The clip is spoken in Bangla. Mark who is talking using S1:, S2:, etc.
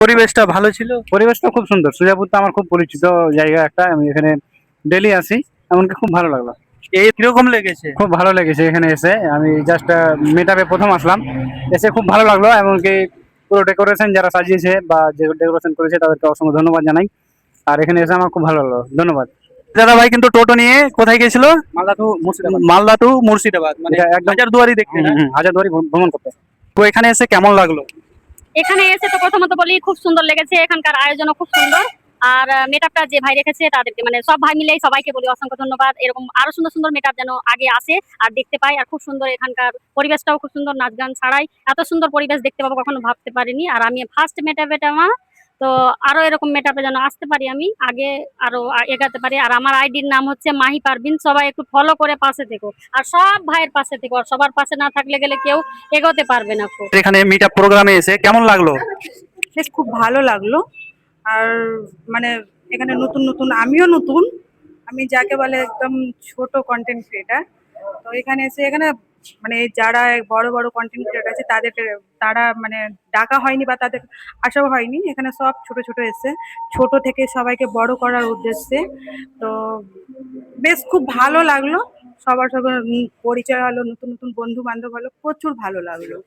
S1: পরিবেশটা ভালো ছিল?
S2: পরিবেশটা খুব সুন্দর। সুজাপুর তো আমার খুব পরিচিত জায়গা একটা, আমি এখানে ডেলি আসি, এমনকি খুব ভালো লাগলো।
S1: এই কিরকম লেগেছে?
S2: খুব ভালো লেগেছে এখানে এসে। আমি জাস্ট মিট আপে প্রথম আসলাম, এসে খুব ভালো লাগলো। এমনকি পুরো ডেকোরেশন যারা সাজিয়েছে বা যে ডেকোরেশন করেছে তাদেরকে অসংখ্য ধন্যবাদ জানাই। আর এখানে এসে আমার খুব ভালো লাগলো, ধন্যবাদ।
S1: দাদা ভাই কিন্তু টোটো নিয়ে কোথায় গেছিল?
S2: মালদা টু মুর্শিদাবাদ।
S1: মালদা টু মুর্শিদাবাদ, মানে
S2: এটা একদম
S1: হাজারদুয়ারি দেখতে না?
S2: হাজারদুয়ারি ভ্রমণ করতে।
S1: তো এখানে এসে কেমন লাগলো?
S3: এখানে এসে তো প্রথমত বলি খুব সুন্দর লেগেছে, এখানকার আয়োজনও খুব সুন্দর। আর মেকআপটা যে ভাই রেখেছে তাদেরকে মানে সব ভাই মিলেই সবাইকে বলি অসংখ্য ধন্যবাদ। এরকম আরো সুন্দর সুন্দর মেকআপ যেন আগে আসে আর দেখতে পাই। আর খুব সুন্দর এখানকার পরিবেশটাও খুব সুন্দর, নাচ গান ছাড়াই এত সুন্দর পরিবেশ দেখতে পাবো কখনো ভাবতে পারিনি। আর আমি ফার্স্ট মেকআপ এটা আমার, তো আরো এরকম মেকআপে যেন আসতে পারি, আমি আগে আরো এগাতে পারি। আর আমার আইডির নাম হচ্ছে মাহি পারভিন, সবাই একটু ফলো করে পাশে থেকো আর সব ভাইয়ের পাশে থেকো। আর সবার পাশে না থাকলে গেলে কেউ এগোতে পারবে না। খুব
S1: এখানে মিট আপ প্রোগ্রামে এসে কেমন লাগলো?
S4: বেশ খুব ভালো লাগলো। আর মানে এখানে নতুন নতুন, আমিও নতুন, আমি যাকে বলে একদম ছোট কন্টেন্ট ক্রিয়েটার। তো এখানে এসে এখানে মানে যারা বড় বড় কন্টেন্ট ক্রিয়েটার আছে তাদেরকে তারা মানে ডাকা হয়নি বা তাদের আশাও হয়নি, এখানে সব ছোট ছোট এসে ছোট থেকে সবাইকে বড় করার উদ্দেশ্যে। তো বেশ খুব ভালো লাগলো, সবার সবার পরিচয় হলো, নতুন নতুন বন্ধু বান্ধব হলো, প্রচুর ভালো লাগলো।